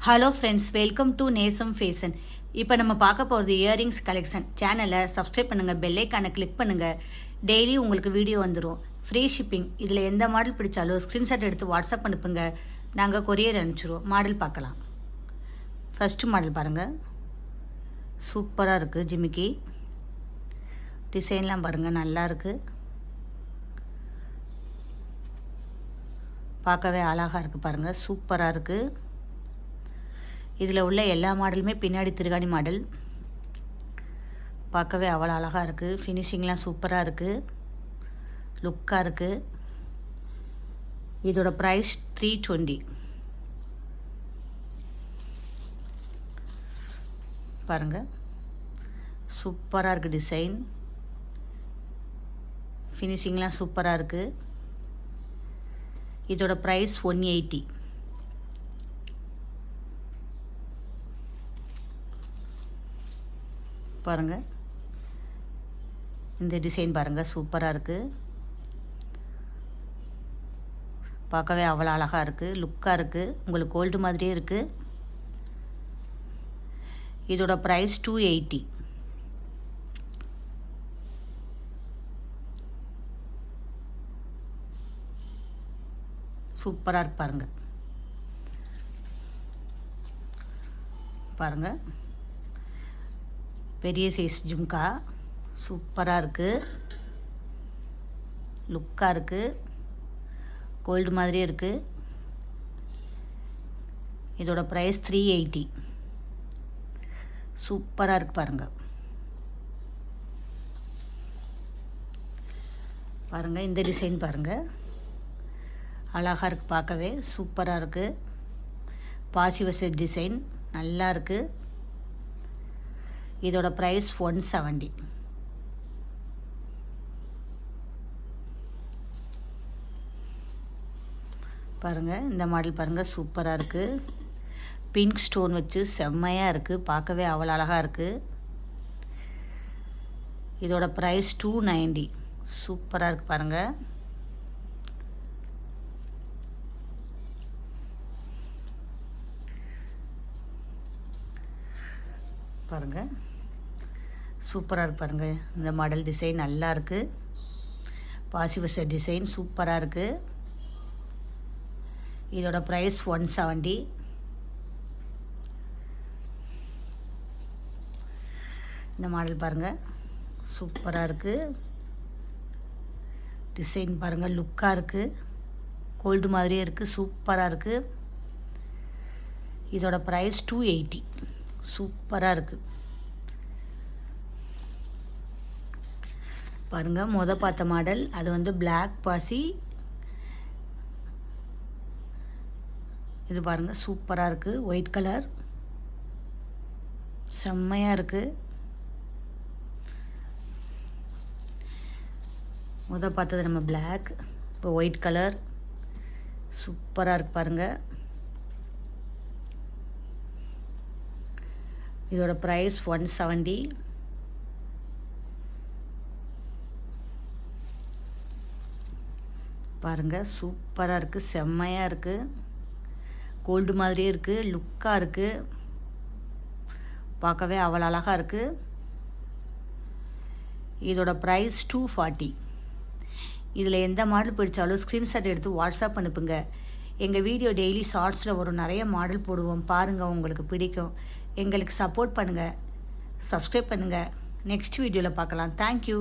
Hello friends, welcome to நேசம் fashion. இப்போ நம்ம பார்க்க போகிறது இயரிங்ஸ் கலெக்ஷன். சேனலை சப்ஸ்கிரைப் பண்ணுங்கள், பெல்லைக்கானை கிளிக் பண்ணுங்கள். டெய்லி உங்களுக்கு வீடியோ வந்துடும். Free shipping. இதில் எந்த மாடல் பிடிச்சாலும் ஸ்க்ரீன்ஷாட் எடுத்து வாட்ஸ்அப் அனுப்புங்க, நாங்கள் கொரியர் அனுப்பிச்சிடுவோம். மாடல் பார்க்கலாம். ஃபஸ்ட்டு மாடல் பாருங்கள், சூப்பராக இருக்குது. ஜிமிக்கி டிசைன்லாம் பாருங்கள், நல்லா இருக்குது. பார்க்கவே அழகாக இருக்குது பாருங்கள், சூப்பராக இருக்குது. இதில் உள்ள எல்லா மாடலுமே பின்னாடி திருகாணி மாடல். பார்க்கவே அவ்வளோ அழகாக இருக்குது. ஃபினிஷிங்லாம் சூப்பராக இருக்குது, லுக்காக இருக்குது. இதோட ப்ரைஸ் 320. பாருங்கள், சூப்பராக இருக்குது. டிசைன் ஃபினிஷிங்லாம் சூப்பராக இருக்குது. இதோட ப்ரைஸ் 180. பாருங்கள், இந்த டிசைன் பாருங்கள், சூப்பராக இருக்குது. பார்க்கவே அவ்வளோ அழகாக இருக்குது, லுக்காக இருக்குது. உங்களுக்கு கோல்டு மாதிரியே இருக்குது. இதோட ப்ரைஸ் 280. சூப்பராக இருக்கு பாருங்கள். பாருங்கள், பெரிய சைஸ் ஜும்கா சூப்பராக இருக்குது, லுக்காக இருக்குது. கோல்டு மாதிரியே இருக்குது. இதோட ப்ரைஸ் 380. சூப்பராக இருக்குது பாருங்கள். பாருங்கள், இந்த டிசைன் பாருங்கள், அழகாக இருக்குது. பார்க்கவே சூப்பராக இருக்குது. பாசிவச டிசைன் நல்லா இருக்குது. இதோட ப்ரைஸ் 170. பாருங்கள், இந்த மாடல் பாருங்கள், சூப்பராக இருக்குது. பிங்க் ஸ்டோன் வச்சு செம்மையாக இருக்குது. பார்க்கவே அவ்வளோ அழகாக இருக்குது. இதோட ப்ரைஸ் 290. சூப்பராக இருக்குது பாருங்கள். பாருங்கள், சூப்பராக இருக்குது பாருங்கள். இந்த மாடல் டிசைன் நல்லா இருக்குது. பாசிவச டிசைன் சூப்பராக இருக்குது. இதோட ப்ரைஸ் 170. இந்த மாடல் பாருங்கள், சூப்பராக இருக்குது. டிசைன் பாருங்கள், லுக்காக இருக்குது. கோல்டு மாதிரியே இருக்குது, சூப்பராக இருக்குது. இதோட ப்ரைஸ் 280. சூப்பராக இருக்குது. பாருங்கள், பார்த்த மாடல் அது வந்து பிளாக் பாசி. இது பாருங்கள், சூப்பராக இருக்குது. ஒயிட் கலர் செம்மையாக இருக்குது. பார்த்தது நம்ம பிளாக், இப்போ ஒயிட் கலர் சூப்பராக இருக்குது பாருங்கள். இதோட ப்ரைஸ் 170. பாருங்கள், சூப்பராக இருக்குது, செம்மையாக இருக்குது. கோல்டு மாதிரியே இருக்குது, லுக்காக இருக்குது. பார்க்கவே அவ்வளோ அழகாக இருக்குது. இதோட ப்ரைஸ் 240. இதில் எந்த மாடல் பிடிச்சாலும் ஸ்க்ரீன்ஷாட் எடுத்து வாட்ஸ்அப் அனுப்புங்க. எங்கள் வீடியோ டெய்லி ஷார்ட்ஸில் வரும், நிறைய மாடல் போடுவோம். பாருங்கள், உங்களுக்கு பிடிக்கும். எங்களுக்கு சப்போர்ட் பண்ணுங்கள், சப்ஸ்கிரைப் பண்ணுங்கள். நெக்ஸ்ட் வீடியோவில் பார்க்கலாம். தேங்க்யூ.